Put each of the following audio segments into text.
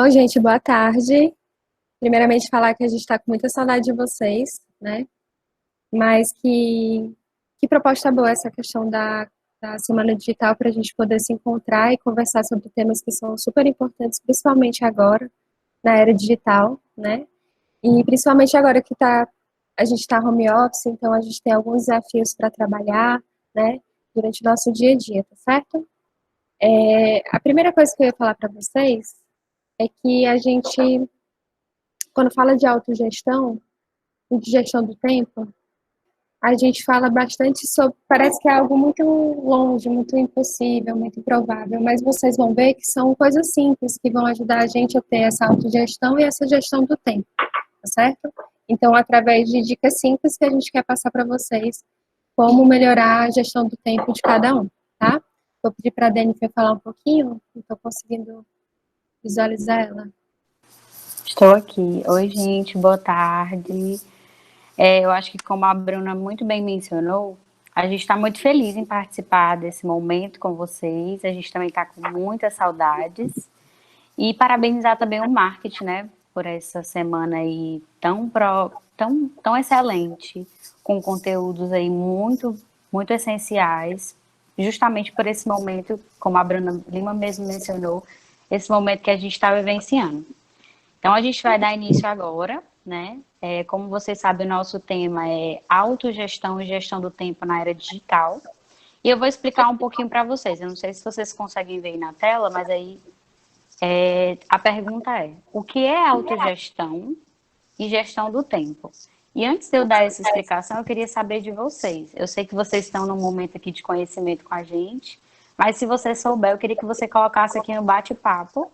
Bom, gente, boa tarde. Primeiramente, falar que a gente está com muita saudade de vocês, né? Mas que proposta boa essa questão da Semana Digital para a gente poder se encontrar e conversar sobre temas que são super importantes, principalmente agora, na era digital, né? E principalmente agora que a gente está home office, então a gente tem alguns desafios para trabalhar, né? Durante o nosso dia a dia, tá certo? A primeira coisa que eu ia falar para vocês é que a gente, quando fala de autogestão e de gestão do tempo, a gente fala bastante sobre, parece que é algo muito longe, muito impossível, muito improvável, mas vocês vão ver que são coisas simples que vão ajudar a gente a ter essa autogestão e essa gestão do tempo, tá certo? Então, através de dicas simples que a gente quer passar para vocês, como melhorar a gestão do tempo de cada um, tá? Vou pedir para a Dani falar um pouquinho, não estou conseguindo visualizar ela. Estou aqui. Oi, gente, boa tarde. Eu acho que, como a Bruna muito bem mencionou, a gente está muito feliz em participar desse momento com vocês. A gente também está com muitas saudades. E parabenizar também o marketing, né, por essa semana aí tão excelente, com conteúdos aí muito essenciais, justamente por esse momento, como a Bruna Lima mesmo mencionou, esse momento que a gente está vivenciando. Então, a gente vai dar início agora, né? Como vocês sabem, o nosso tema é autogestão e gestão do tempo na era digital. E eu vou explicar um pouquinho para vocês. Eu não sei se vocês conseguem ver aí na tela, mas aí a pergunta é: o que é autogestão e gestão do tempo? E antes de eu dar essa explicação, eu queria saber de vocês. Eu sei que vocês estão num momento aqui de conhecimento com a gente, mas se você souber, eu queria que você colocasse aqui no bate-papo,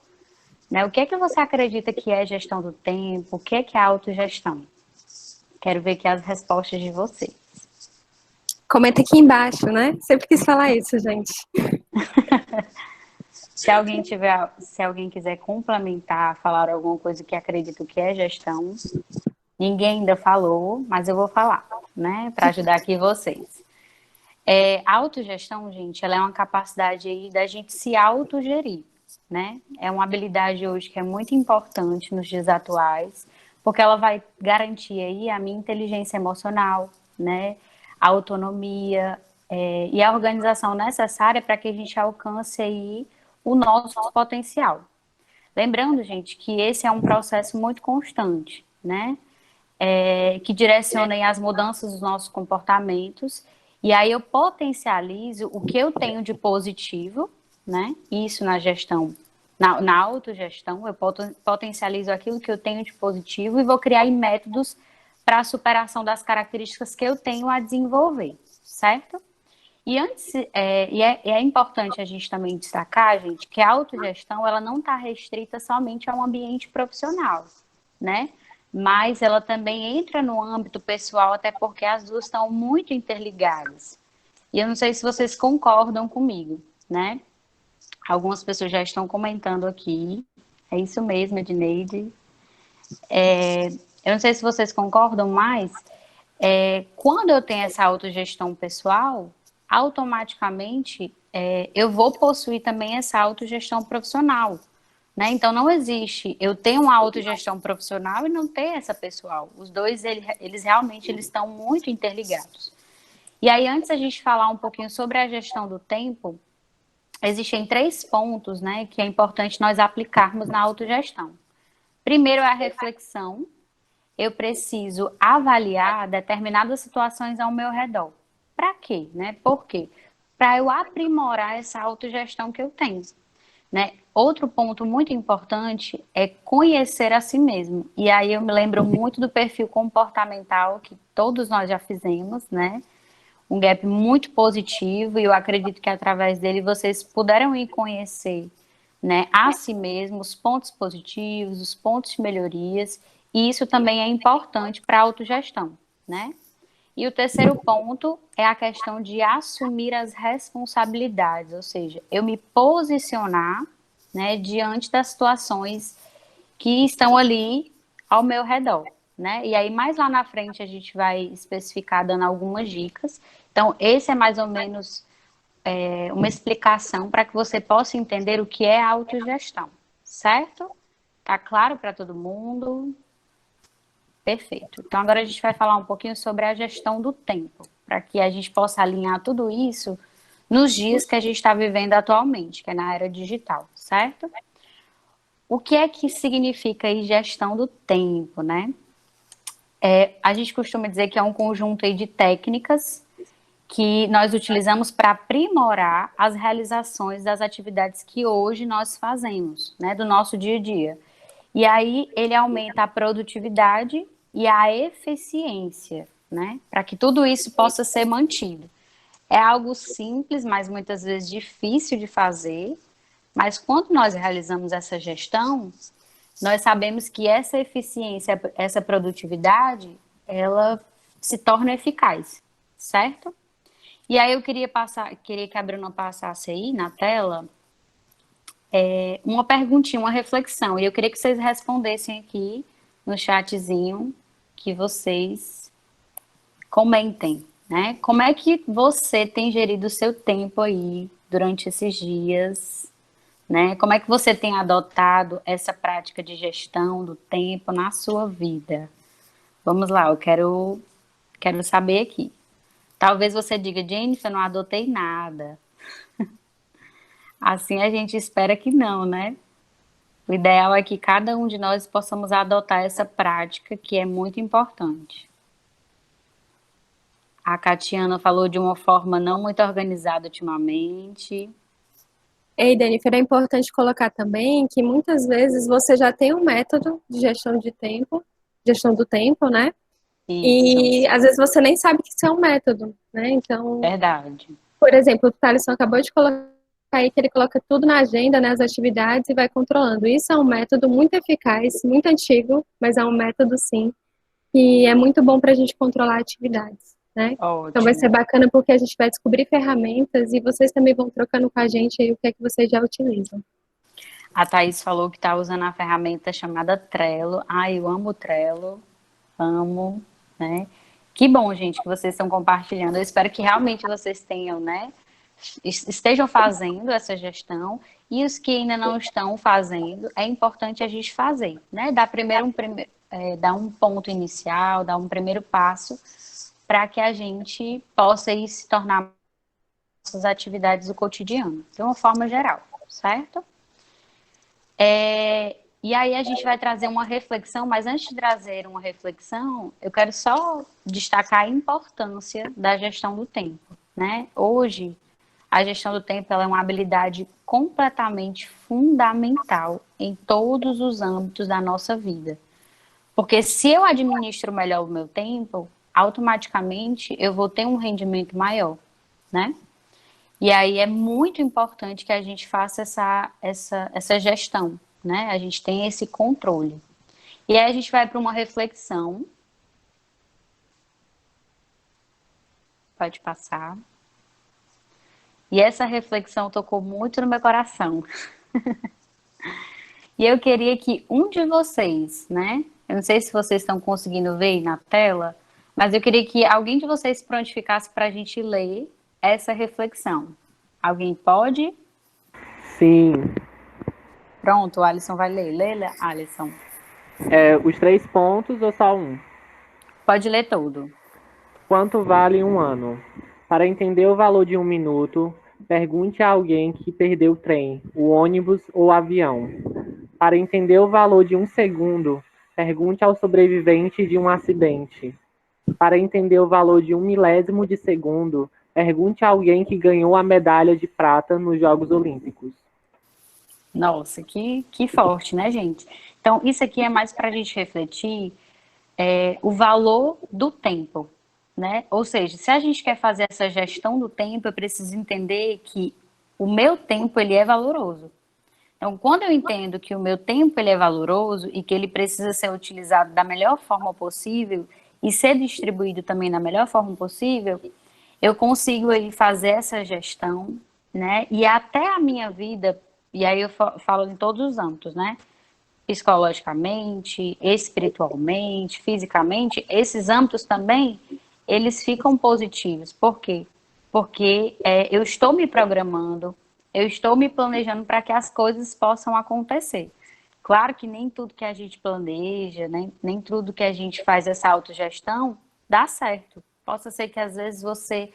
né? O que é que você acredita que é gestão do tempo? O que é autogestão? Quero ver aqui as respostas de vocês. Comenta aqui embaixo, né? Sempre quis falar isso, gente. Se alguém quiser complementar, falar alguma coisa que acredito que é gestão, ninguém ainda falou, mas eu vou falar, né? Para ajudar aqui vocês. A autogestão, gente, ela é uma capacidade aí da gente se autogerir, né? É uma habilidade hoje que é muito importante nos dias atuais, porque ela vai garantir aí a minha inteligência emocional, né? A autonomia, e a organização necessária para que a gente alcance aí o nosso potencial. Lembrando, gente, que esse é um processo muito constante, né? Que direciona aí as mudanças dos nossos comportamentos, e aí eu potencializo o que eu tenho de positivo, né? Isso na gestão, na autogestão, eu potencializo aquilo que eu tenho de positivo e vou criar aí métodos para a superação das características que eu tenho a desenvolver, certo? E antes, é importante a gente também destacar, gente, que a autogestão ela não está restrita somente a um ambiente profissional, né? Mas ela também entra no âmbito pessoal, até porque as duas estão muito interligadas. E eu não sei se vocês concordam comigo, né? Algumas pessoas já estão comentando aqui. É isso mesmo, Edneide. Eu não sei se vocês concordam, mas quando eu tenho essa autogestão pessoal, automaticamente eu vou possuir também essa autogestão profissional, né? Então não existe eu tenho uma autogestão profissional e não ter essa pessoal. Os dois eles realmente eles estão muito interligados. E aí antes a gente falar um pouquinho sobre a gestão do tempo, existem 3 pontos, né, que é importante nós aplicarmos na autogestão. Primeiro é a reflexão. Eu preciso avaliar determinadas situações ao meu redor. Para quê? Né? Por quê? Para eu aprimorar essa autogestão que eu tenho. Né? Outro ponto muito importante é conhecer a si mesmo. E aí eu me lembro muito do perfil comportamental que todos nós já fizemos, né? Um gap muito positivo, e eu acredito que através dele vocês puderam ir conhecer, né, a si mesmo, os pontos positivos, os pontos de melhorias, e isso também é importante para a autogestão, né? E o terceiro ponto é a questão de assumir as responsabilidades, ou seja, eu me posicionar, né, diante das situações que estão ali ao meu redor, né? E aí mais lá na frente a gente vai especificar dando algumas dicas. Então, esse é mais ou menos uma explicação para que você possa entender o que é autogestão, certo? Tá claro para todo mundo? Perfeito. Então, agora a gente vai falar um pouquinho sobre a gestão do tempo, para que a gente possa alinhar tudo isso nos dias que a gente está vivendo atualmente, que é na era digital, certo? O que é que significa aí gestão do tempo, né? A gente costuma dizer que é um conjunto aí de técnicas que nós utilizamos para aprimorar as realizações das atividades que hoje nós fazemos, né, do nosso dia a dia. E aí ele aumenta a produtividade e a eficiência, né, para que tudo isso possa ser mantido. É algo simples, mas muitas vezes difícil de fazer, mas quando nós realizamos essa gestão, nós sabemos que essa eficiência, essa produtividade, ela se torna eficaz, certo? E aí eu queria que a Bruna passasse aí na tela uma perguntinha, uma reflexão. E eu queria que vocês respondessem aqui no chatzinho, que vocês comentem, né? Como é que você tem gerido o seu tempo aí durante esses dias, né? Como é que você tem adotado essa prática de gestão do tempo na sua vida? Vamos lá, quero saber aqui. Talvez você diga, Jennifer, não adotei nada. Assim a gente espera que não, né? O ideal é que cada um de nós possamos adotar essa prática que é muito importante. A Catiana falou de uma forma não muito organizada ultimamente. Ei, Jennifer, é importante colocar também que muitas vezes você já tem um método de gestão do tempo, né? Isso, E às vezes você nem sabe que isso é um método, né? Então, verdade. por exemplo, o Thaleson acabou de colocar aí que ele coloca tudo na agenda, né, as atividades e vai controlando. Isso é um método muito eficaz, muito antigo, mas é um método sim, e é muito bom para a gente controlar atividades, né? Então vai ser Ótimo. bacana porque a gente vai descobrir ferramentas e vocês também vão trocando com a gente aí o que é que vocês já utilizam. A Thaís falou que está usando a ferramenta chamada Trello. Ai, eu amo o Trello. Amo, né? Que bom, gente, que vocês estão compartilhando. Eu espero que realmente vocês tenham, né? Estejam fazendo essa gestão e os que ainda não estão fazendo, é importante a gente fazer, né? Dar um ponto inicial, dar um primeiro passo para que a gente possa ir se tornar nossas atividades do cotidiano, de uma forma geral, certo? E aí a gente vai trazer uma reflexão, mas antes de trazer uma reflexão, eu quero só destacar a importância da gestão do tempo, né? Hoje, a gestão do tempo ela é uma habilidade completamente fundamental em todos os âmbitos da nossa vida. Porque se eu administro melhor o meu tempo, automaticamente eu vou ter um rendimento maior, né? E aí é muito importante que a gente faça essa gestão, né? A gente tem esse controle. E aí a gente vai para uma reflexão. Pode passar. E essa reflexão tocou muito no meu coração. E eu queria que um de vocês, né? Eu não sei se vocês estão conseguindo ver aí na tela, mas eu queria que alguém de vocês se prontificasse para a gente ler essa reflexão. Alguém pode? Sim, Pronto, o Alisson vai ler. Lê, Alisson. os 3 pontos ou só um? Pode ler tudo. Quanto vale um ano? Para entender o valor de um minuto, pergunte a alguém que perdeu o trem, o ônibus ou o avião. Para entender o valor de um segundo, pergunte ao sobrevivente de um acidente. Para entender o valor de um milésimo de segundo, pergunte a alguém que ganhou a medalha de prata nos Jogos Olímpicos. Nossa, que forte, né, gente? Então, isso aqui é mais para a gente refletir o valor do tempo, né? Ou seja, se a gente quer fazer essa gestão do tempo, eu preciso entender que o meu tempo, ele é valoroso. Então, quando eu entendo que o meu tempo, ele é valoroso e que ele precisa ser utilizado da melhor forma possível e ser distribuído também da melhor forma possível, eu consigo aí fazer essa gestão, né? E até a minha vida, e aí eu falo em todos os âmbitos, né? Psicologicamente, espiritualmente, fisicamente, esses âmbitos também, eles ficam positivos. Por quê? Porque eu estou me programando, eu estou me planejando para que as coisas possam acontecer. Claro que nem tudo que a gente planeja, nem tudo que a gente faz essa autogestão dá certo. Possa ser que às vezes você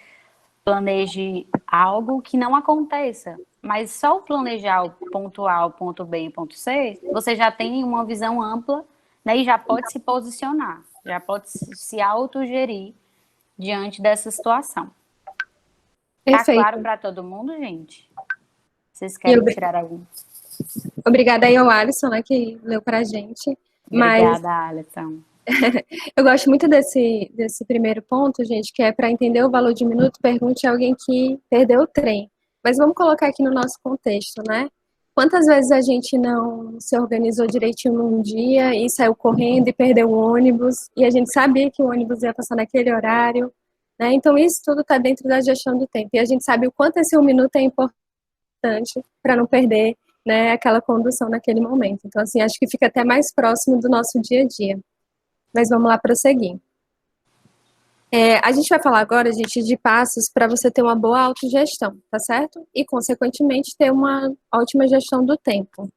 planeje algo que não aconteça, mas só o planejar o ponto A, o ponto B e o ponto C, você já tem uma visão ampla, né, e já pode se posicionar, já pode se autogerir diante dessa situação. Tá claro Perfeito. para todo mundo, gente? Vocês E querem tirar algum? obrigada aí ao Alisson, né, que leu pra gente. Mas Obrigada, Alisson. eu gosto muito desse primeiro ponto, gente, que é para entender o valor de minuto, pergunte a alguém que perdeu o trem. Mas vamos colocar aqui no nosso contexto, né? Quantas vezes a gente não se organizou direitinho num dia e saiu correndo e perdeu o ônibus, e a gente sabia que o ônibus ia passar naquele horário, né? Então, isso tudo está dentro da gestão do tempo. E a gente sabe o quanto esse um minuto é importante para não perder, né, aquela condução naquele momento. Então, assim, acho que fica até mais próximo do nosso dia a dia. Mas vamos lá prosseguir. A gente vai falar agora, gente, de passos para você ter uma boa autogestão, tá certo? E, consequentemente, ter uma ótima gestão do tempo.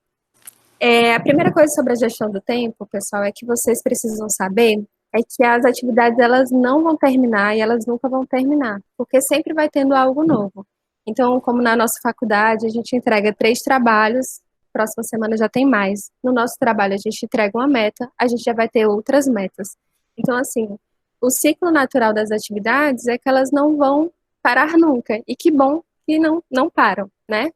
A primeira coisa sobre a gestão do tempo, pessoal, é que vocês precisam saber é que as atividades, elas não vão terminar e elas nunca vão terminar, porque sempre vai tendo algo novo. Então, como na nossa faculdade, a gente entrega 3 trabalhos, próxima semana já tem mais. No nosso trabalho, a gente entrega uma meta, a gente já vai ter outras metas. Então, assim, o ciclo natural das atividades é que elas não vão parar nunca. E que bom que não param, né?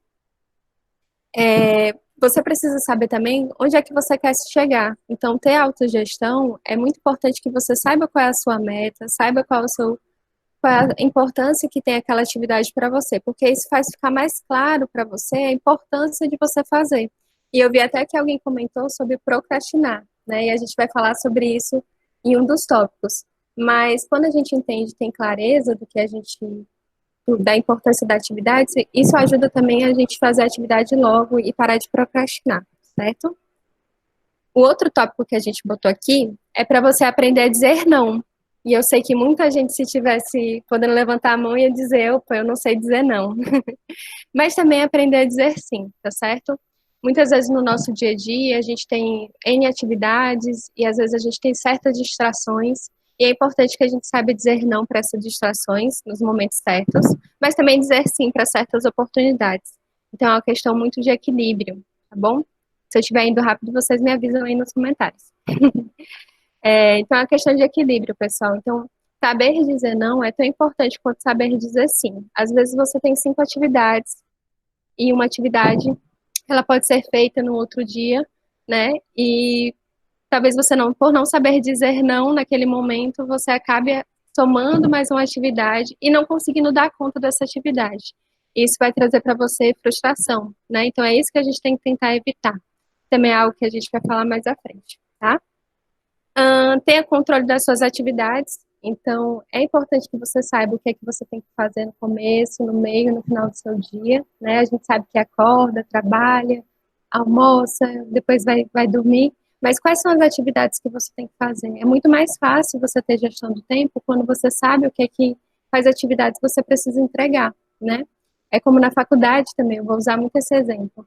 Você precisa saber também onde é que você quer chegar. Então, ter autogestão é muito importante que você saiba qual é a sua meta, saiba qual é a importância que tem aquela atividade para você, porque isso faz ficar mais claro para você a importância de você fazer. E eu vi até que alguém comentou sobre procrastinar, né? E a gente vai falar sobre isso em um dos tópicos. Mas quando a gente entende, tem clareza do que a gente da importância da atividade, isso ajuda também a gente fazer a atividade logo e parar de procrastinar, certo? O outro tópico que a gente botou aqui é para você aprender a dizer não. E eu sei que muita gente, se tivesse podendo levantar a mão, ia dizer, opa, eu não sei dizer não. Mas também aprender a dizer sim, tá certo? Muitas vezes no nosso dia a dia a gente tem N atividades e às vezes a gente tem certas distrações e é importante que a gente saiba dizer não para essas distrações nos momentos certos, mas também dizer sim para certas oportunidades. Então é uma questão muito de equilíbrio, tá bom? Se eu estiver indo rápido, vocês me avisam aí nos comentários. Então é uma questão de equilíbrio, pessoal. Então, saber dizer não é tão importante quanto saber dizer sim. Às vezes você tem 5 atividades e uma atividade ela pode ser feita no outro dia, né? E talvez você não, por não saber dizer não naquele momento, você acabe tomando mais uma atividade e não conseguindo dar conta dessa atividade. Isso vai trazer para você frustração, né? Então é isso que a gente tem que tentar evitar. Também é algo que a gente vai falar mais à frente, tá? Tenha controle das suas atividades. Então, é importante que você saiba o que é que você tem que fazer no começo, no meio, no final do seu dia, né? A gente sabe que acorda, trabalha, almoça, depois vai dormir, mas quais são as atividades que você tem que fazer? É muito mais fácil você ter gestão do tempo quando você sabe o que é que, quais atividades você precisa entregar, né? É como na faculdade também, eu vou usar muito esse exemplo.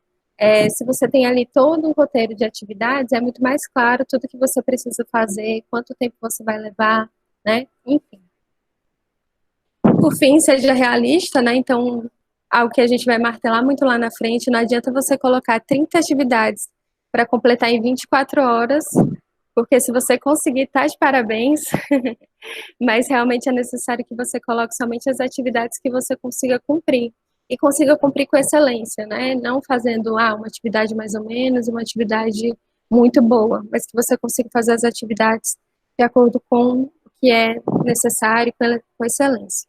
Se você tem ali todo um roteiro de atividades, é muito mais claro tudo que você precisa fazer, quanto tempo você vai levar, né? Enfim. Por fim, seja realista, né? Então, algo que a gente vai martelar muito lá na frente, não adianta você colocar 30 atividades para completar em 24 horas, porque se você conseguir, tá de parabéns, mas realmente é necessário que você coloque somente as atividades que você consiga cumprir. E consiga cumprir com excelência, né? Não fazendo uma atividade mais ou menos, uma atividade muito boa, mas que você consiga fazer as atividades de acordo com o que é necessário, com excelência.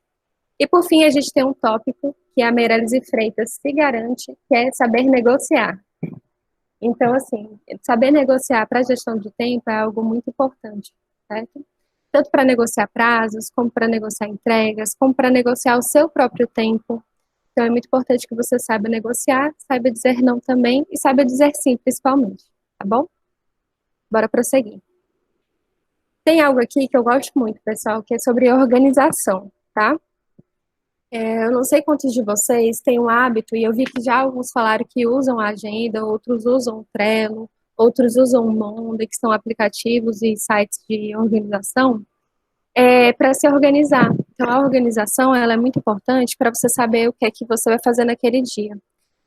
E por fim, a gente tem um tópico que a Meirelles Freitas se garante, que é saber negociar. Então, assim, saber negociar para a gestão de tempo é algo muito importante, certo? Tanto para negociar prazos, como para negociar entregas, como para negociar o seu próprio tempo. Então, é muito importante que você saiba negociar, saiba dizer não também e saiba dizer sim, principalmente, tá bom? Bora prosseguir. Tem algo aqui que eu gosto muito, pessoal, que é sobre organização, tá? Eu não sei quantos de vocês têm um hábito, e eu vi que já alguns falaram que usam a agenda, outros usam o Trello, usam o Monday, que são aplicativos e sites de organização, para se organizar. Então, a organização, ela é muito importante para você saber o que é que você vai fazer naquele dia.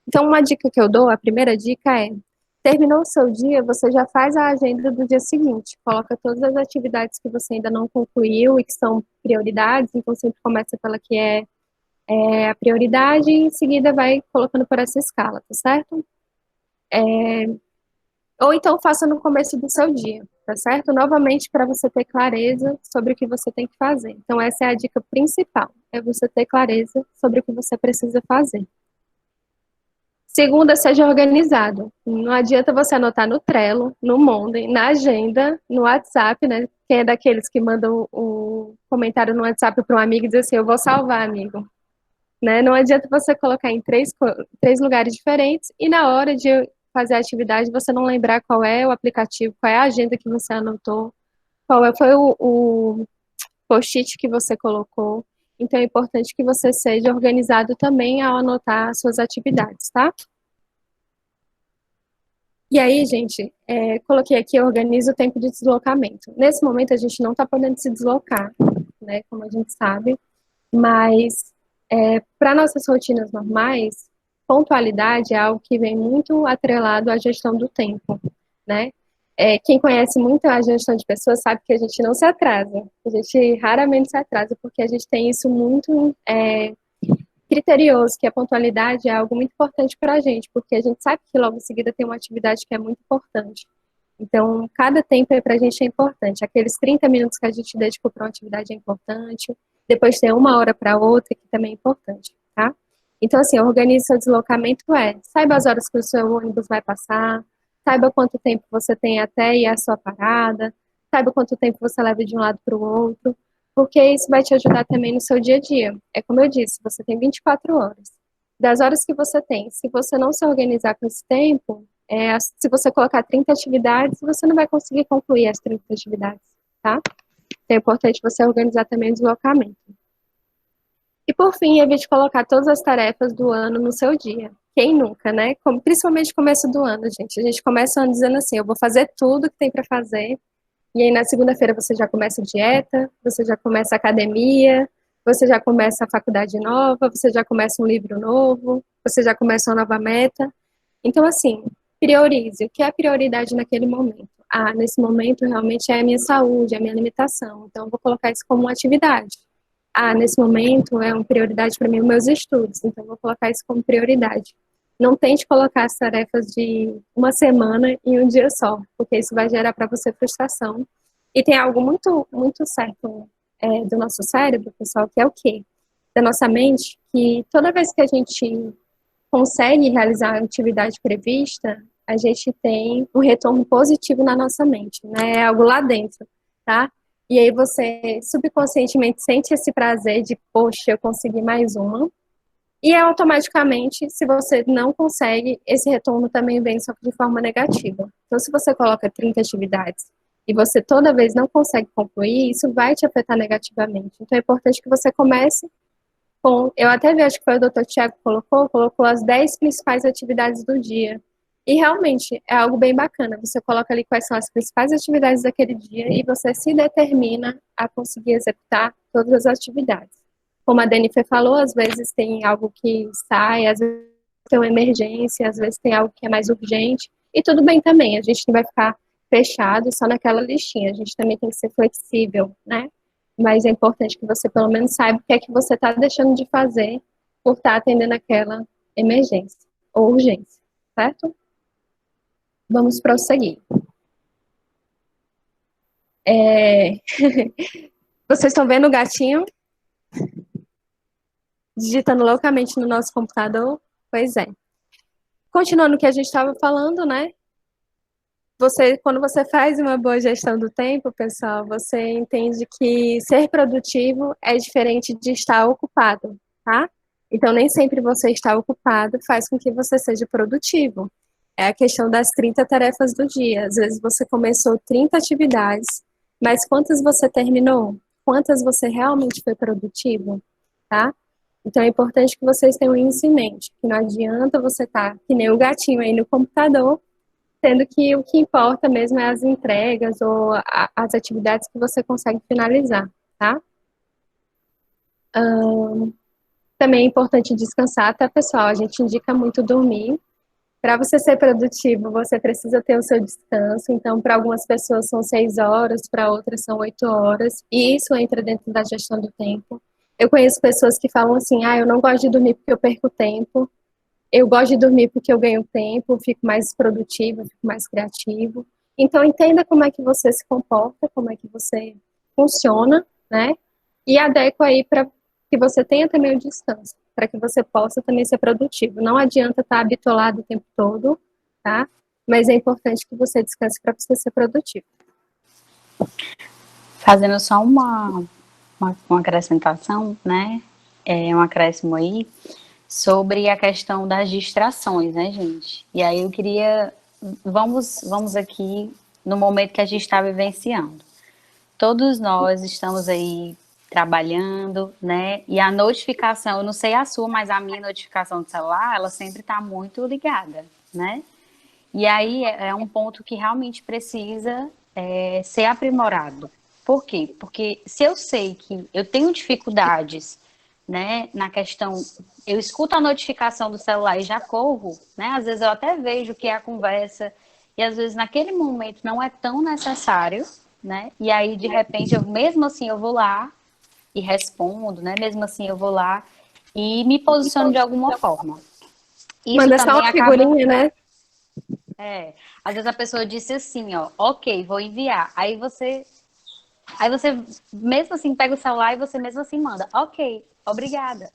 Então, uma dica que eu dou, a primeira dica é, terminou o seu dia, você já faz a agenda do dia seguinte, coloca todas as atividades que você ainda não concluiu e que são prioridades, então sempre começa pela que é a prioridade e em seguida vai colocando por essa escala, tá certo? Ou então faça no começo do seu dia, tá certo? Novamente, para você ter clareza sobre o que você tem que fazer. Então, essa é a dica principal, é você ter clareza sobre o que você precisa fazer. Segunda, seja organizado. Não adianta você anotar no Trello, no Monday, na agenda, no WhatsApp, né? Quem é daqueles que mandam o comentário no WhatsApp para um amigo e diz assim, eu vou salvar, amigo. Né? Não adianta você colocar em três lugares diferentes e na hora de fazer a atividade você não lembrar qual é o aplicativo, qual é a agenda que você anotou, foi o post-it que você colocou. Então é importante que você seja organizado também ao anotar as suas atividades, tá? E aí, gente, coloquei aqui, organiza o tempo de deslocamento. Nesse momento a gente não está podendo se deslocar, né, como a gente sabe, mas para nossas rotinas normais, pontualidade é algo que vem muito atrelado à gestão do tempo, né? Quem conhece muito a gestão de pessoas sabe que a gente não se atrasa, a gente raramente se atrasa, porque a gente tem isso muito criterioso, que a pontualidade é algo muito importante para a gente, porque a gente sabe que logo em seguida tem uma atividade que é muito importante. Então, cada tempo para a gente é importante. Aqueles 30 minutos que a gente dedicou para uma atividade é importante. Depois tem 1 hora para outra, que também é importante, tá? Então, assim, organize seu deslocamento, saiba as horas que o seu ônibus vai passar, saiba quanto tempo você tem até ir à sua parada, saiba quanto tempo você leva de um lado para o outro, porque isso vai te ajudar também no seu dia a dia. É como eu disse, você tem 24 horas. Das horas que você tem, se você não se organizar com esse tempo, se você colocar 30 atividades, você não vai conseguir concluir as 30 atividades, tá? Então é importante você organizar também o deslocamento. E por fim, evite colocar todas as tarefas do ano no seu dia. Quem nunca, né? Principalmente começo do ano, gente. A gente começa o ano dizendo assim, eu vou fazer tudo que tem para fazer. E aí na segunda-feira você já começa a dieta, você já começa a academia, você já começa a faculdade nova, você já começa um livro novo, você já começa uma nova meta. Então, assim, priorize. O que é prioridade naquele momento? Nesse momento realmente é a minha saúde, é a minha alimentação. Então, eu vou colocar isso como uma atividade. Nesse momento é uma prioridade para mim os meus estudos. Então, eu vou colocar isso como prioridade. Não tente colocar as tarefas de uma semana em um dia só, porque isso vai gerar para você frustração. E tem algo muito, muito certo do nosso cérebro, pessoal, que é o quê? Da nossa mente, que toda vez que a gente consegue realizar a atividade prevista, a gente tem um retorno positivo na nossa mente, né? É algo lá dentro, tá? E aí você subconscientemente sente esse prazer de, poxa, eu consegui mais uma. E automaticamente, se você não consegue, esse retorno também vem só que de forma negativa. Então, se você coloca 30 atividades e você toda vez não consegue concluir, isso vai te afetar negativamente. Então, é importante que você comece eu até vi, acho que foi o Dr. Tiago que colocou as 10 principais atividades do dia. E realmente é algo bem bacana. Você coloca ali quais são as principais atividades daquele dia e você se determina a conseguir executar todas as atividades. Como a Denifer falou, às vezes tem algo que sai, às vezes tem uma emergência, às vezes tem algo que é mais urgente. E tudo bem também, a gente não vai ficar fechado só naquela listinha. A gente também tem que ser flexível, né? Mas é importante que você pelo menos saiba o que é que você está deixando de fazer por estar atendendo aquela emergência ou urgência, certo? Vamos prosseguir. Vocês estão vendo o gatinho digitando loucamente no nosso computador? Pois é. Continuando o que a gente estava falando, né? Quando você faz uma boa gestão do tempo, pessoal, você entende que ser produtivo é diferente de estar ocupado, tá? Então, nem sempre você estar ocupado faz com que você seja produtivo. É a questão das 30 tarefas do dia. Às vezes você começou 30 atividades, mas quantas você terminou? Quantas você realmente foi produtivo, tá? Então, é importante que vocês tenham isso em mente, que não adianta você estar que nem o gatinho aí no computador, sendo que o que importa mesmo é as entregas ou as atividades que você consegue finalizar, tá? Também é importante descansar, tá, pessoal? A gente indica muito dormir. Para você ser produtivo, você precisa ter o seu descanso. Então, para algumas pessoas são 6 horas, para outras são 8 horas. E isso entra dentro da gestão do tempo. Eu conheço pessoas que falam assim, eu não gosto de dormir porque eu perco tempo. Eu gosto de dormir porque eu ganho tempo, fico mais produtivo, fico mais criativo. Então, entenda como é que você se comporta, como é que você funciona, né? E adequa aí para que você tenha também o descanso, para que você possa também ser produtivo. Não adianta estar bitolado o tempo todo, tá? Mas é importante que você descanse para você ser produtivo. Fazendo só uma acrescentação, né? Um acréscimo aí sobre a questão das distrações, né, gente? E aí eu queria, vamos aqui no momento que a gente está vivenciando. Todos nós estamos aí trabalhando, né? E a notificação, eu não sei a sua, mas a minha notificação do celular, ela sempre está muito ligada, né? E aí é um ponto que realmente precisa ser aprimorado. Por quê? Porque se eu sei que eu tenho dificuldades, né, na questão, eu escuto a notificação do celular e já corro, né? Às vezes eu até vejo o que é a conversa e às vezes naquele momento não é tão necessário, né? E aí de repente mesmo assim eu vou lá e respondo, né? Mesmo assim eu vou lá e me posiciono de alguma forma. Isso Manda só também uma acaba figurinha, né? às vezes a pessoa disse assim, ó, ok, vou enviar. Aí você mesmo assim pega o celular e você mesmo assim manda, ok, obrigada.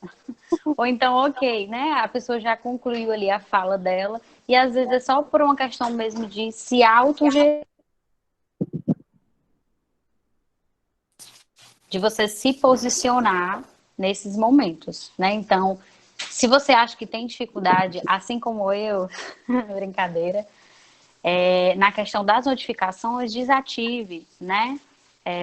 Ou então, ok, né? A pessoa já concluiu ali a fala dela e às vezes é só por uma questão mesmo de se de você se posicionar nesses momentos, né? Então, se você acha que tem dificuldade, assim como eu, brincadeira, na questão das notificações, desative, né?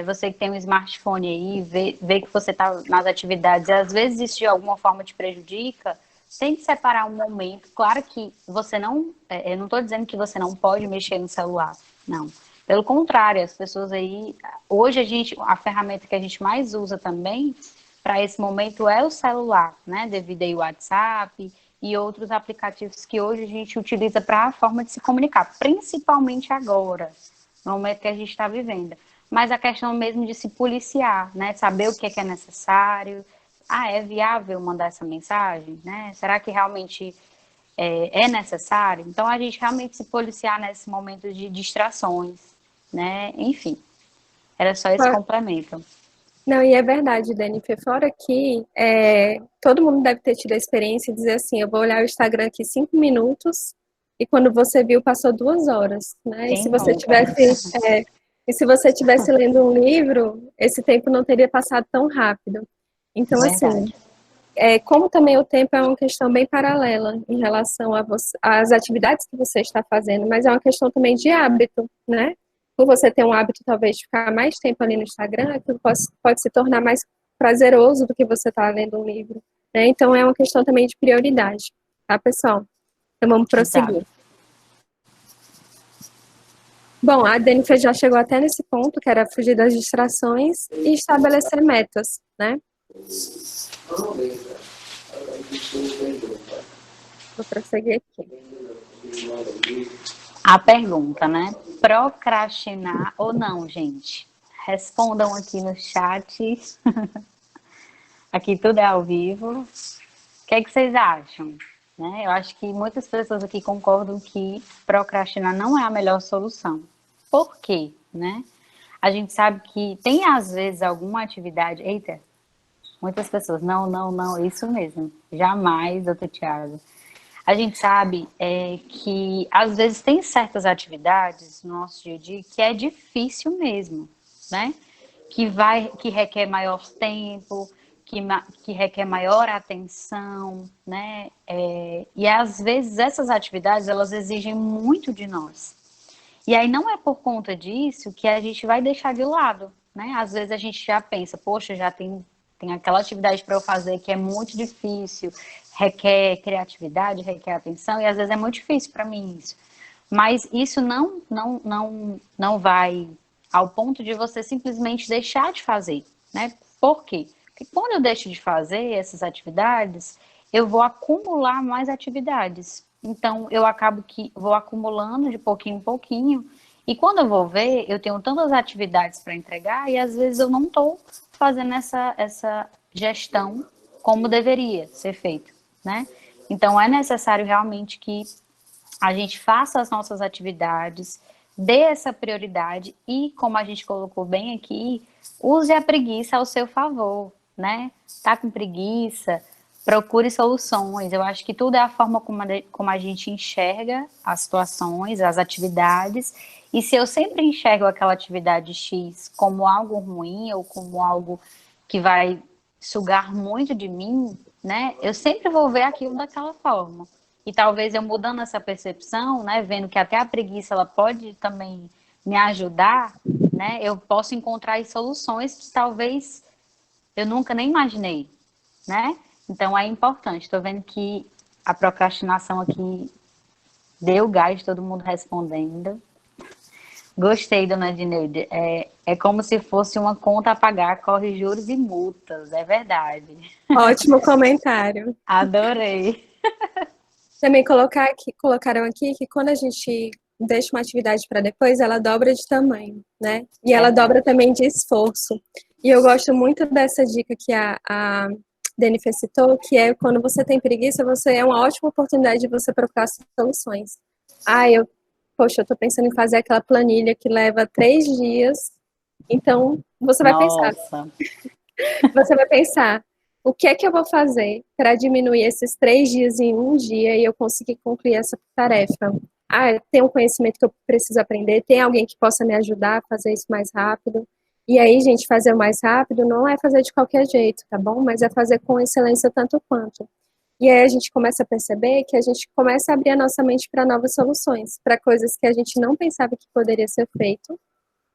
Você que tem um smartphone aí, vê que você está nas atividades e às vezes isso de alguma forma te prejudica, tem que separar um momento. Claro que você não, eu não estou dizendo que você não pode mexer no celular, não. Pelo contrário, as pessoas aí, hoje a ferramenta que a gente mais usa também para esse momento é o celular, né? Devido aí ao WhatsApp e outros aplicativos que hoje a gente utiliza para a forma de se comunicar, principalmente agora, no momento que a gente está vivendo. Mas a questão mesmo de se policiar, né? Saber o que é necessário. É viável mandar essa mensagem, né? Será que realmente é necessário? Então, a gente realmente se policiar nesse momento de distrações, né? Enfim, era só esse complemento. Não, e é verdade, Dani, porque fora que todo mundo deve ter tido a experiência de dizer assim, eu vou olhar o Instagram aqui 5 minutos e quando você viu, passou 2 horas, né? Quem nunca? E se você tivesse lendo um livro, esse tempo não teria passado tão rápido. Então, assim, como também o tempo é uma questão bem paralela em relação às atividades que você está fazendo, mas é uma questão também de hábito, né? Por você ter um hábito, talvez, de ficar mais tempo ali no Instagram, aquilo pode se tornar mais prazeroso do que você estar lendo um livro, né? Então, é uma questão também de prioridade, tá, pessoal? Então, vamos prosseguir. Exato. Bom, a Denifer já chegou até nesse ponto, que era fugir das distrações e estabelecer metas, né? Vou prosseguir aqui. A pergunta, né? Procrastinar ou não, gente? Respondam aqui no chat. Aqui tudo é ao vivo. O que é que vocês acham? Né? Eu acho que muitas pessoas aqui concordam que procrastinar não é a melhor solução. Por quê? Né? A gente sabe que tem às vezes alguma atividade. Eita, muitas pessoas. Não, isso mesmo. Jamais, doutor Tiago. A gente sabe que às vezes tem certas atividades no nosso dia a dia que é difícil mesmo, né? Que requer maior tempo, que requer maior atenção, né? E às vezes essas atividades elas exigem muito de nós. E aí não é por conta disso que a gente vai deixar de lado, né? Às vezes a gente já pensa, poxa, já tem aquela atividade para eu fazer que é muito difícil, requer criatividade, requer atenção, e às vezes é muito difícil para mim isso. Mas isso não vai ao ponto de você simplesmente deixar de fazer, né? Por quê? Porque quando eu deixo de fazer essas atividades, eu vou acumular mais atividades. Então, eu acabo que vou acumulando de pouquinho em pouquinho. E quando eu vou ver, eu tenho tantas atividades para entregar e às vezes eu não estou fazendo essa gestão como deveria ser feito, né? Então, é necessário realmente que a gente faça as nossas atividades, dê essa prioridade e, como a gente colocou bem aqui, use a preguiça ao seu favor, né? Tá com preguiça, procure soluções. Eu acho que tudo é a forma como a gente enxerga as situações, as atividades. E se eu sempre enxergo aquela atividade X como algo ruim ou como algo que vai sugar muito de mim, né? Eu sempre vou ver aquilo daquela forma. E talvez eu mudando essa percepção, né, vendo que até a preguiça ela pode também me ajudar, né, eu posso encontrar aí soluções que talvez eu nunca nem imaginei, né? Então é importante. Estou vendo que a procrastinação aqui deu gás, todo mundo respondendo. Gostei, dona Dineide. É como se fosse uma conta a pagar, corre juros e multas, é verdade. Ótimo comentário. Adorei. Também colocaram aqui que quando a gente deixa uma atividade para depois, ela dobra de tamanho, né? E ela dobra também de esforço. E eu gosto muito dessa dica que a Denifer citou, que é quando você tem preguiça, é uma ótima oportunidade de você procurar soluções. Poxa, eu tô pensando em fazer aquela planilha que leva 3 dias. Então, Nossa. você vai pensar, o que é que eu vou fazer para diminuir esses 3 dias em um dia e eu conseguir concluir essa tarefa? Tem um conhecimento que eu preciso aprender, tem alguém que possa me ajudar a fazer isso mais rápido. E aí, gente, fazer o mais rápido não é fazer de qualquer jeito, tá bom? Mas é fazer com excelência tanto quanto. E aí a gente começa a perceber que a gente começa a abrir a nossa mente para novas soluções, para coisas que a gente não pensava que poderia ser feito,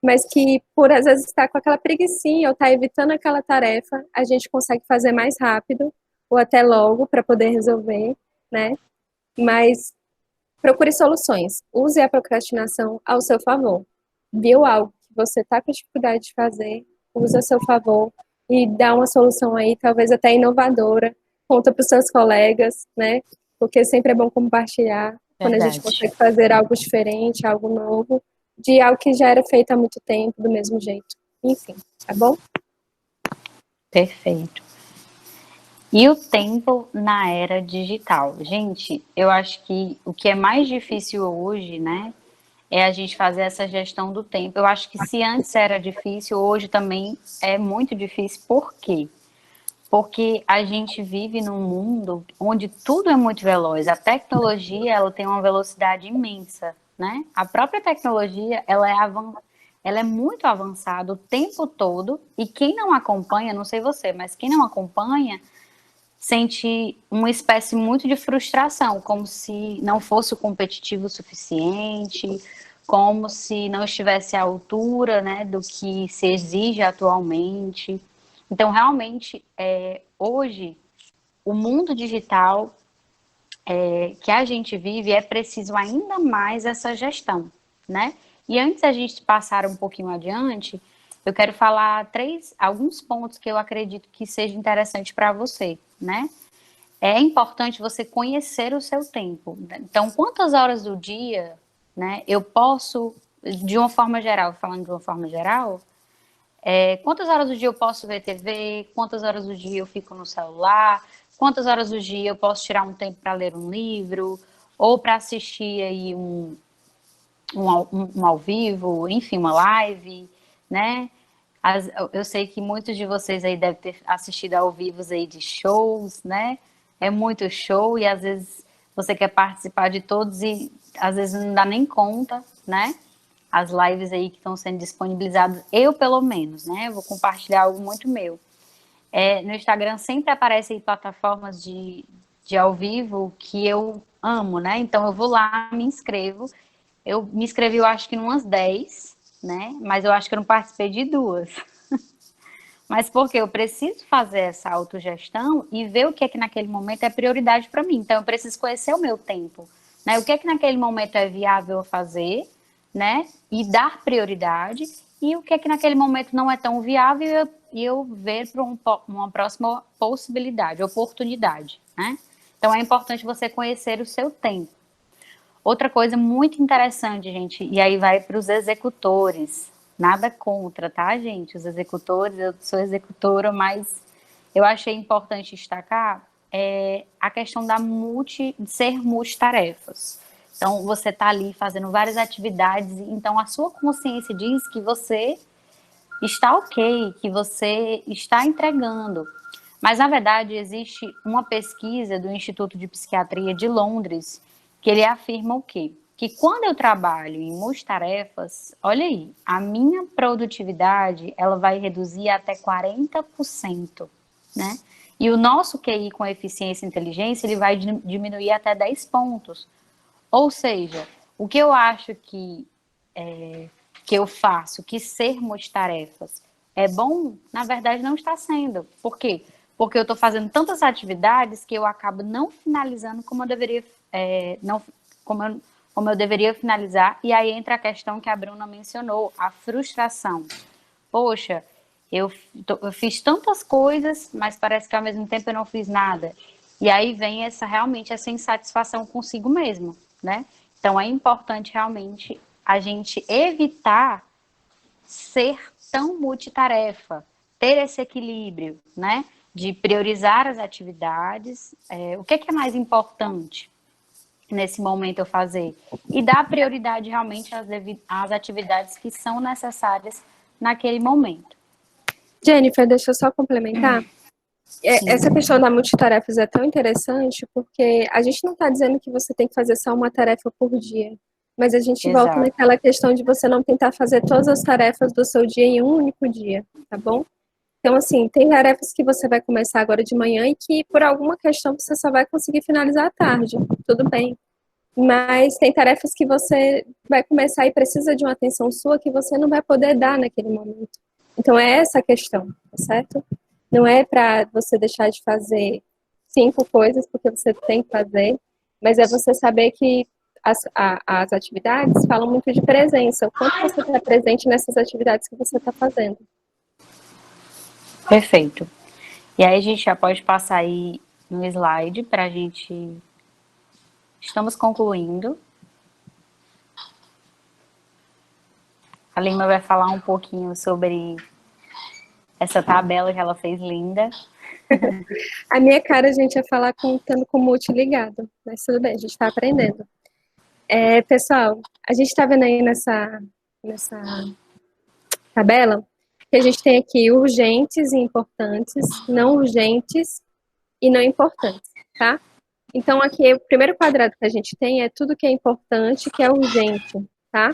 mas que por às vezes estar com aquela preguicinha ou estar evitando aquela tarefa, a gente consegue fazer mais rápido ou até logo para poder resolver, né? Mas procure soluções. Use a procrastinação ao seu favor. Viu algo que você está com dificuldade de fazer, use a seu favor e dá uma solução aí, talvez até inovadora. Conta para os seus colegas, né? Porque sempre é bom compartilhar quando a gente Verdade. consegue fazer algo diferente, algo novo, de algo que já era feito há muito tempo, do mesmo jeito. Enfim, tá bom? Perfeito. E o tempo na era digital? Gente, eu acho que o que é mais difícil hoje, né, é a gente fazer essa gestão do tempo. Eu acho que se antes era difícil, hoje também é muito difícil. Por quê? Porque a gente vive num mundo onde tudo é muito veloz. A tecnologia, ela tem uma velocidade imensa, né? A própria tecnologia, ela é muito avançada o tempo todo e quem não acompanha, não sei você, mas quem não acompanha sente uma espécie muito de frustração, como se não fosse o competitivo o suficiente, como se não estivesse à altura, né, do que se exige atualmente. Então, realmente, hoje, o mundo digital que a gente vive é preciso ainda mais essa gestão, né? E antes a gente passar um pouquinho adiante, eu quero falar alguns pontos que eu acredito que seja interessante para você, né? É importante você conhecer o seu tempo. Então, quantas horas do dia, né, eu posso, de uma forma geral, falando de uma forma geral, quantas horas do dia eu posso ver TV, quantas horas do dia eu fico no celular, quantas horas do dia eu posso tirar um tempo para ler um livro, ou para assistir aí um ao vivo, enfim, uma live, né? Eu sei que muitos de vocês aí devem ter assistido ao vivo aí de shows, né? É muito show e às vezes você quer participar de todos e às vezes não dá nem conta, né? As lives aí que estão sendo disponibilizadas, eu pelo menos, né? Eu vou compartilhar algo muito meu. No Instagram sempre aparecem plataformas de ao vivo que eu amo, né? Então eu vou lá, me inscrevo. Eu me inscrevi, eu acho que em umas 10, né? Mas eu acho que eu não participei de duas. Mas porque eu preciso fazer essa autogestão e ver o que é que naquele momento é prioridade para mim. Então eu preciso conhecer o meu tempo, né? O que é que naquele momento é viável fazer, né? E dar prioridade, e o que é que naquele momento não é tão viável e eu ver para uma próxima possibilidade, oportunidade, né? Então é importante você conhecer o seu tempo. Outra coisa muito interessante, gente, e aí vai para os executores. Nada contra, tá, gente? Os executores, eu sou executora, mas eu achei importante destacar a questão de ser multitarefas. Então, você está ali fazendo várias atividades, então a sua consciência diz que você está ok, que você está entregando. Mas, na verdade, existe uma pesquisa do Instituto de Psiquiatria de Londres que ele afirma o quê? Que quando eu trabalho em multitarefas, olha aí, a minha produtividade ela vai reduzir até 40%, né? E o nosso QI com eficiência e inteligência ele vai diminuir até 10 pontos. Ou seja, o que eu acho que eu faço, que ser multitarefas é bom, na verdade não está sendo. Por quê? Porque eu estou fazendo tantas atividades que eu acabo não finalizando como eu deveria, não, como eu deveria finalizar. E aí entra a questão que a Bruna mencionou, a frustração. Poxa, eu fiz tantas coisas, mas parece que ao mesmo tempo eu não fiz nada. E aí vem realmente essa insatisfação consigo mesmo, né? Então é importante realmente a gente evitar ser tão multitarefa, ter esse equilíbrio, né? De priorizar as atividades, o que é mais importante nesse momento eu fazer? E dar prioridade realmente às atividades que são necessárias naquele momento. Jennifer, deixa eu só complementar. Essa questão da multitarefas é tão interessante porque a gente não está dizendo que você tem que fazer só uma tarefa por dia, mas a gente volta naquela questão de você não tentar fazer todas as tarefas do seu dia em um único dia, tá bom? Então, assim, tem tarefas que você vai começar agora de manhã e que por alguma questão você só vai conseguir finalizar à tarde, tudo bem. Mas tem tarefas que você vai começar e precisa de uma atenção sua que você não vai poder dar naquele momento. Então, é essa a questão, tá certo? Não é para você deixar de fazer 5 coisas porque você tem que fazer, mas é você saber que as atividades falam muito de presença, o quanto você está presente nessas atividades que você está fazendo. Perfeito. E aí a gente já pode passar aí no slide para a gente... Estamos concluindo. A Lima vai falar um pouquinho sobre essa tabela que ela fez linda. A minha cara, a gente ia falar estando com o multi ligado, mas tudo bem, a gente está aprendendo. Pessoal, a gente está vendo aí nessa tabela que a gente tem aqui urgentes e importantes, não urgentes e não importantes, tá? Então, aqui, o primeiro quadrado que a gente tem é tudo que é importante, que é urgente, tá?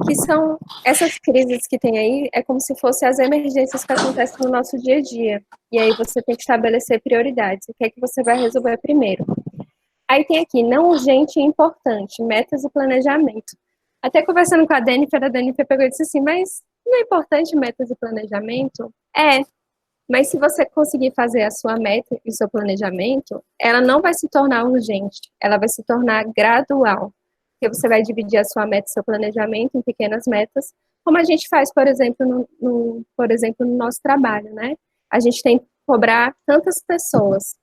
Que são essas crises que tem aí, é como se fossem as emergências que acontecem no nosso dia a dia. E aí você tem que estabelecer prioridades. O que é que você vai resolver primeiro? Aí tem aqui, não urgente e importante, metas e planejamento. Até conversando com a Denifer pegou e disse assim, mas não é importante metas e planejamento? Mas se você conseguir fazer a sua meta e o seu planejamento, ela não vai se tornar urgente, ela vai se tornar gradual. Porque você vai dividir a sua meta e seu planejamento em pequenas metas, como a gente faz, por exemplo, no nosso trabalho, né? A gente tem que cobrar tantas pessoas.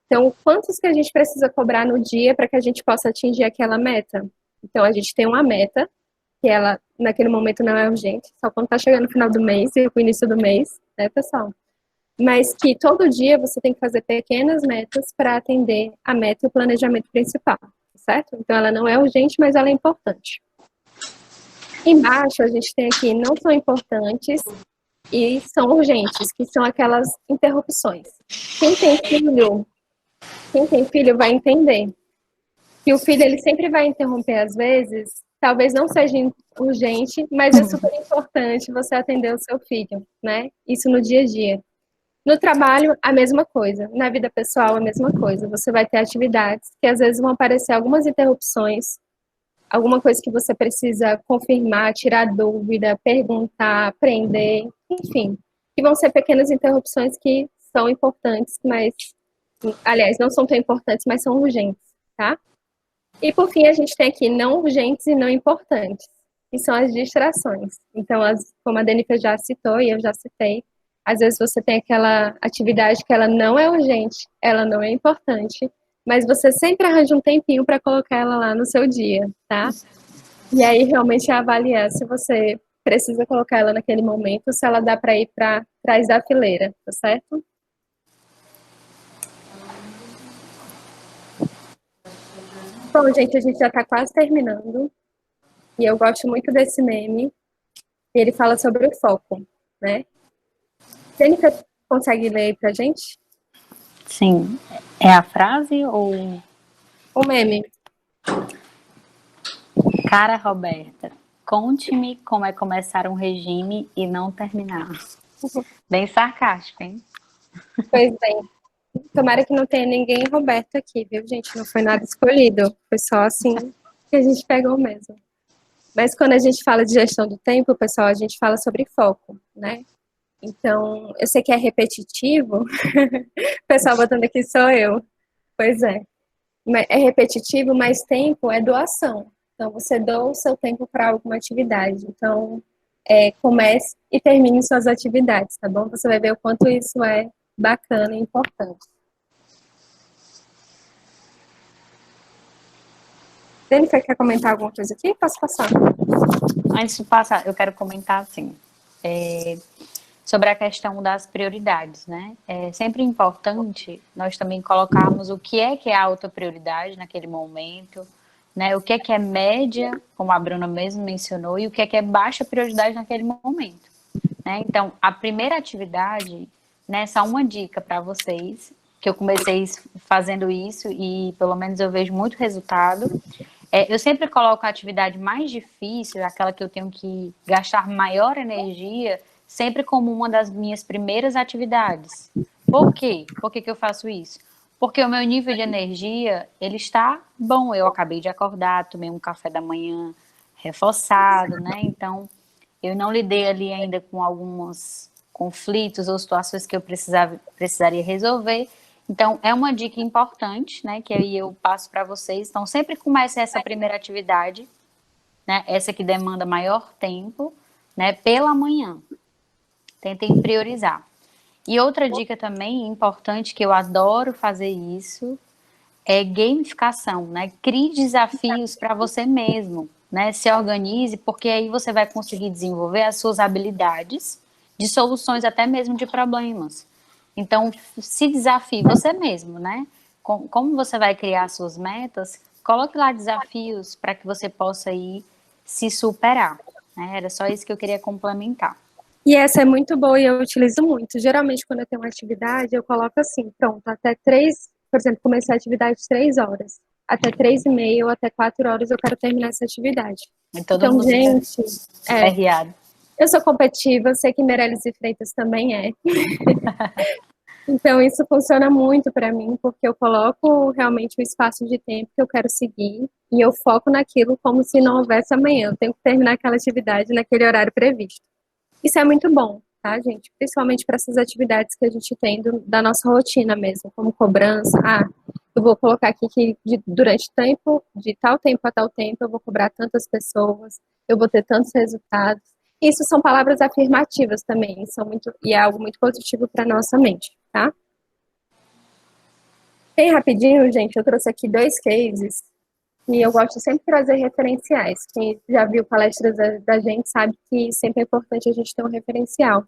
Então, quantos que a gente precisa cobrar no dia para que a gente possa atingir aquela meta? Então, a gente tem uma meta, que ela, naquele momento, não é urgente, só quando está chegando no final do mês e o início do mês, né, pessoal? Mas que todo dia você tem que fazer pequenas metas para atender a meta e o planejamento principal, certo? Então, ela não é urgente, mas ela é importante. Embaixo, a gente tem aqui, não são importantes e são urgentes, que são aquelas interrupções. Quem tem filho vai entender que o filho ele sempre vai interromper às vezes, talvez não seja urgente, mas é super importante você atender o seu filho, né? Isso no dia a dia. No trabalho, a mesma coisa. Na vida pessoal, a mesma coisa. Você vai ter atividades que às vezes vão aparecer algumas interrupções, alguma coisa que você precisa confirmar, tirar dúvida, perguntar, aprender, enfim. Que vão ser pequenas interrupções que são importantes, mas, aliás, não são tão importantes, mas são urgentes, tá? E por fim, a gente tem aqui não urgentes e não importantes, que são as distrações. Então, como a Denifer já citou e eu já citei, às vezes você tem aquela atividade que ela não é urgente, ela não é importante, mas você sempre arranja um tempinho para colocar ela lá no seu dia, tá? E aí realmente é avaliar se você precisa colocar ela naquele momento, se ela dá para ir para trás da fileira, tá certo? Bom, gente, a gente já está quase terminando. E eu gosto muito desse meme. E ele fala sobre o foco, né? Jennifer, consegue ler aí pra gente? Sim. É a frase ou... O meme. Cara, Roberta, conte-me como é começar um regime e não terminar. Bem sarcástico, hein? Pois bem. Tomara que não tenha ninguém Roberto aqui, viu, gente? Não foi nada escolhido. Foi só assim que a gente pegou mesmo. Mas quando a gente fala de gestão do tempo, pessoal, a gente fala sobre foco, né? Então, eu sei que é repetitivo. O pessoal botando aqui sou eu. Pois é. É repetitivo, mas tempo é doação. Então, você doa o seu tempo para alguma atividade. Então, comece e termine suas atividades, tá bom? Você vai ver o quanto isso é bacana e importante. Jennifer, quer comentar alguma coisa aqui? Posso passar? Antes de passar, eu quero comentar assim, sobre a questão das prioridades, né? É sempre importante nós também colocarmos o que é alta prioridade naquele momento, né? O que é média, como a Bruna mesmo mencionou, e o que é baixa prioridade naquele momento, né? Então, a primeira atividade, né, só uma dica para vocês, que eu comecei fazendo isso e pelo menos eu vejo muito resultado. Eu sempre coloco a atividade mais difícil, aquela que eu tenho que gastar maior energia, sempre como uma das minhas primeiras atividades. Por quê? Por que eu faço isso? Porque o meu nível de energia, ele está bom. Eu acabei de acordar, tomei um café da manhã reforçado, né? Então, eu não lidei ali ainda com alguns conflitos ou situações que eu precisaria resolver. Então, é uma dica importante, né, que aí eu passo para vocês. Então, sempre comece essa primeira atividade, né, essa que demanda maior tempo, né, pela manhã. Tentem priorizar. E outra dica também importante, que eu adoro fazer isso, é gamificação, né? Crie desafios para você mesmo, né? Se organize, porque aí você vai conseguir desenvolver as suas habilidades de soluções até mesmo de problemas. Então, se desafie você mesmo, né? Como você vai criar suas metas, coloque lá desafios para que você possa ir se superar, né? Era só isso que eu queria complementar. E essa é muito boa e eu utilizo muito. Geralmente, quando eu tenho uma atividade, eu coloco assim, pronto, até 3, por exemplo, comecei a atividade 3 horas. Até 3h30 ou até 4 horas eu quero terminar essa atividade. E todo Então, mundo gente, perreado. eu sou competitiva, eu sei que Meirelles e Freitas também é. Então, isso funciona muito para mim, porque eu coloco realmente o espaço de tempo que eu quero seguir e eu foco naquilo como se não houvesse amanhã. Eu tenho que terminar aquela atividade naquele horário previsto. Isso é muito bom, tá, gente? Principalmente para essas atividades que a gente tem da nossa rotina mesmo, como cobrança. Eu vou colocar aqui que durante tempo, de tal tempo a tal tempo, eu vou cobrar tantas pessoas, eu vou ter tantos resultados. Isso são palavras afirmativas também, e é algo muito positivo para nossa mente, tá? Bem rapidinho, gente, eu trouxe aqui 2 cases e eu gosto sempre de trazer referenciais. Quem já viu palestras da gente sabe que sempre é importante a gente ter um referencial.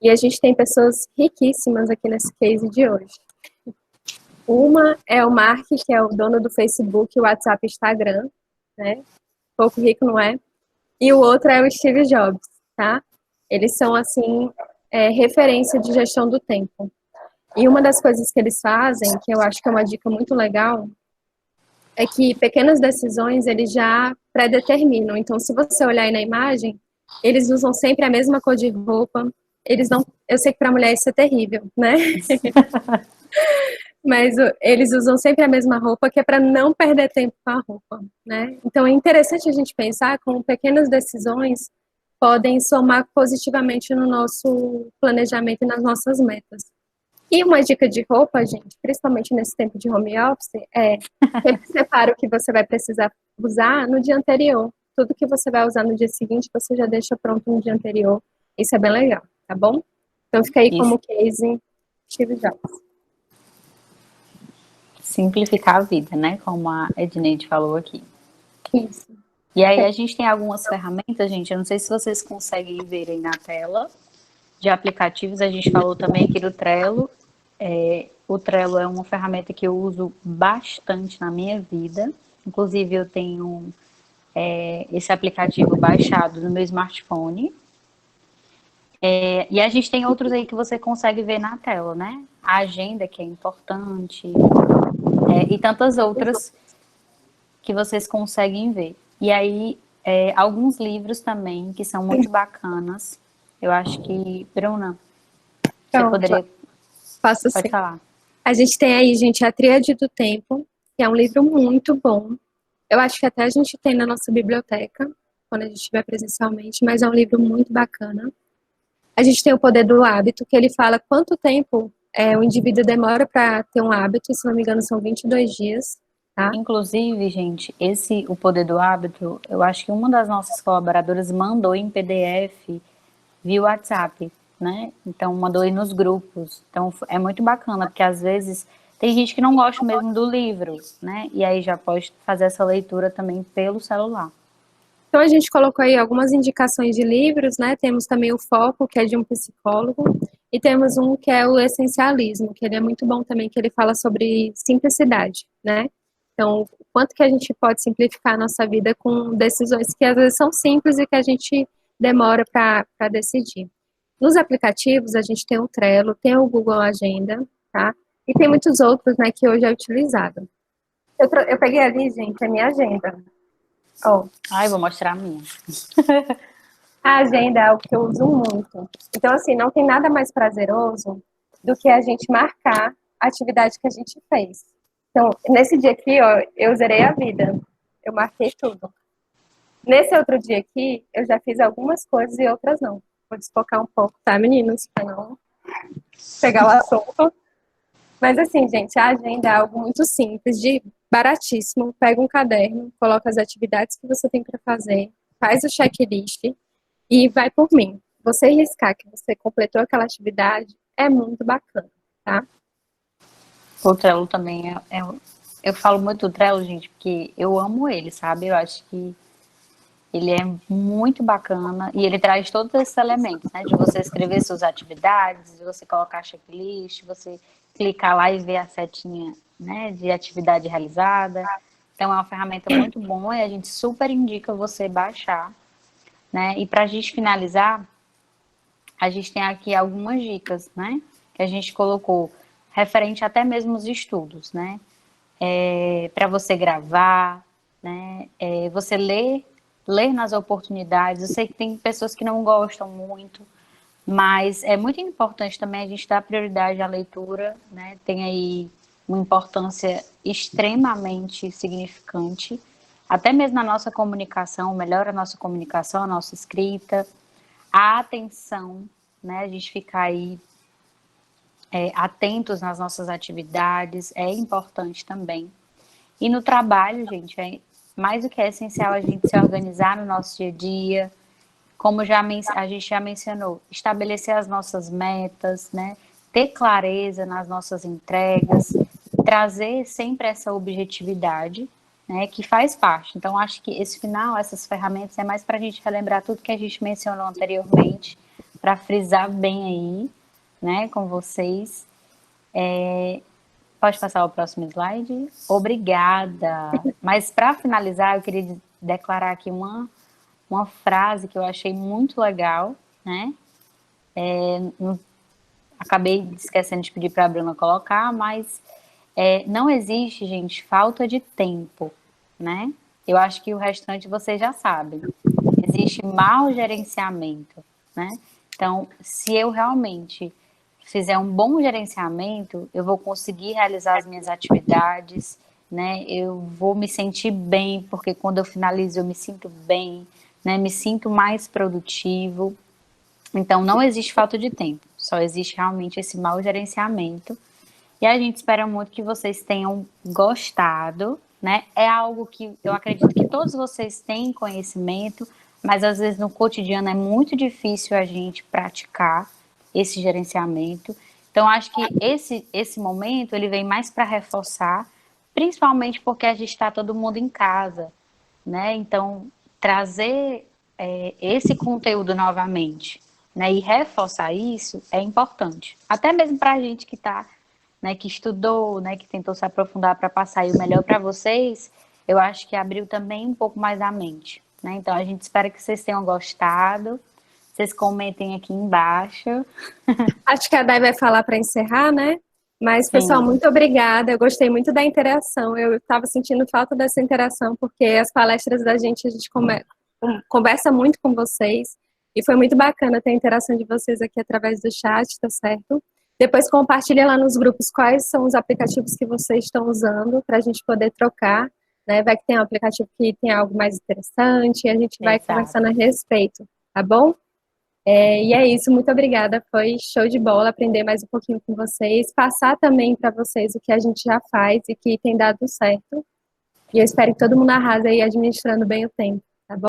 E a gente tem pessoas riquíssimas aqui nesse case de hoje. Uma é o Mark, que é o dono do Facebook, WhatsApp e Instagram, né? Pouco rico, não é? E o outro é o Steve Jobs, tá? Eles são, assim, referência de gestão do tempo. E uma das coisas que eles fazem, que eu acho que é uma dica muito legal, é que pequenas decisões eles já pré-determinam. Então, se você olhar aí na imagem, eles usam sempre a mesma cor de roupa. Eles não, eu sei que para mulher isso é terrível, né? Mas eles usam sempre a mesma roupa, que é para não perder tempo com a roupa, né? Então é interessante a gente pensar como pequenas decisões podem somar positivamente no nosso planejamento e nas nossas metas. E uma dica de roupa, gente, principalmente nesse tempo de home office, sempre separa o que você vai precisar usar no dia anterior. Tudo que você vai usar no dia seguinte, você já deixa pronto no dia anterior. Isso é bem legal, tá bom? Então fica aí Isso. como case Steve Jobs. Simplificar a vida, né? Como a Edneide falou aqui. Isso. E aí a gente tem algumas ferramentas, gente, eu não sei se vocês conseguem ver aí na tela, de aplicativos. A gente falou também aqui do Trello. O Trello é uma ferramenta que eu uso bastante na minha vida. Inclusive, eu tenho esse aplicativo baixado no meu smartphone. E a gente tem outros aí que você consegue ver na tela, né? A agenda, que é importante, e tantas outras que vocês conseguem ver. E aí, alguns livros também que são muito bacanas. Eu acho que, Bruna, você Então, poderia... faço Pode assim. falar. A gente tem aí, gente, A Tríade do Tempo, que é um livro muito bom. Eu acho que até a gente tem na nossa biblioteca, quando a gente estiver presencialmente, mas é um livro muito bacana. A gente tem O Poder do Hábito, que ele fala quanto tempo o indivíduo demora para ter um hábito, se não me engano, são 22 dias, tá? Inclusive, gente, O Poder do Hábito, eu acho que uma das nossas colaboradoras mandou em PDF via WhatsApp, né? Então, mandou aí nos grupos. Então, é muito bacana, porque às vezes tem gente que não gosta mesmo do livro, né? E aí já pode fazer essa leitura também pelo celular. Então, a gente colocou aí algumas indicações de livros, né? Temos também o Foco, que é de um psicólogo, e temos um que é o Essencialismo, que ele é muito bom também, que ele fala sobre simplicidade, né? Então, o quanto que a gente pode simplificar a nossa vida com decisões que às vezes são simples e que a gente demora para decidir. Nos aplicativos, a gente tem o Trello, tem o Google Agenda, tá? E tem muitos outros, né, que hoje é utilizado. Eu peguei ali, gente, a minha agenda. Ó, Ai, vou mostrar a minha. a agenda é algo que eu uso muito. Então, assim, não tem nada mais prazeroso do que a gente marcar a atividade que a gente fez. Então, nesse dia aqui, ó, eu zerei a vida. Eu marquei tudo. Nesse outro dia aqui, eu já fiz algumas coisas e outras não. Vou desfocar um pouco, tá, meninos? Pra não pegar o assunto. Mas assim, gente, a agenda é algo muito simples, de baratíssimo. Pega um caderno, coloca as atividades que você tem para fazer, faz o checklist e vai por mim. Você riscar que você completou aquela atividade é muito bacana, tá? O Trello também eu falo muito do Trello, gente, porque eu amo ele, sabe? Eu acho que ele é muito bacana e ele traz todos esses elementos, né? De você escrever suas atividades, de você colocar checklist, você clicar lá e ver a setinha, né? De atividade realizada. Então é uma ferramenta muito boa e a gente super indica você baixar, né? E para a gente finalizar, a gente tem aqui algumas dicas, né? Que a gente colocou referente até mesmo aos estudos, né? Para você gravar, né? Você ler nas oportunidades. Eu sei que tem pessoas que não gostam muito, mas é muito importante também a gente dar prioridade à leitura, né? Tem aí uma importância extremamente significante, até mesmo na nossa comunicação, melhora a nossa comunicação, a nossa escrita, a atenção, né? A gente ficar aí atentos nas nossas atividades é importante também. E no trabalho, gente, é mais do que essencial a gente se organizar no nosso dia a dia, como a gente já mencionou, estabelecer as nossas metas, né? Ter clareza nas nossas entregas, trazer sempre essa objetividade, né? Que faz parte. Então, acho que esse final, essas ferramentas, é mais para a gente relembrar tudo que a gente mencionou anteriormente, para frisar bem aí, né, com vocês. Pode passar o próximo slide? Obrigada. Mas para finalizar, eu queria declarar aqui uma frase que eu achei muito legal, né? Acabei esquecendo de pedir para a Bruna colocar, mas não existe, gente, falta de tempo, né? Eu acho que o restante vocês já sabem. Existe mau gerenciamento, né? Então, se eu realmente fizer um bom gerenciamento, eu vou conseguir realizar as minhas atividades, né? Eu vou me sentir bem, porque quando eu finalizo eu me sinto bem, né? Me sinto mais produtivo. Então, não existe falta de tempo. só existe realmente esse mau gerenciamento. E a gente espera muito que vocês tenham gostado, né? É algo que eu acredito que todos vocês têm conhecimento, mas às vezes no cotidiano é muito difícil a gente praticar esse gerenciamento. Então, acho que esse momento ele vem mais para reforçar, principalmente porque a gente está todo mundo em casa, né? Então, trazer esse conteúdo novamente, né? E reforçar isso é importante. Até mesmo para a gente que está, né, que estudou, né, que tentou se aprofundar para passar aí o melhor para vocês, eu acho que abriu também um pouco mais a mente, né? Então, a gente espera que vocês tenham gostado. Vocês comentem aqui embaixo. Acho que a Dai vai falar para encerrar, né? Mas, pessoal, Sim, muito obrigada. Eu gostei muito da interação. Eu estava sentindo falta dessa interação, porque as palestras da gente, a gente conversa muito com vocês. E foi muito bacana ter a interação de vocês aqui através do chat, tá certo? Depois compartilha lá nos grupos quais são os aplicativos que vocês estão usando para a gente poder trocar, né? Vai que tem um aplicativo que tem algo mais interessante e a gente vai exato. conversando a respeito, tá bom? E é isso, muito obrigada. Foi show de bola aprender mais um pouquinho com vocês, passar também para vocês o que a gente já faz e que tem dado certo. E eu espero que todo mundo arrase aí administrando bem o tempo.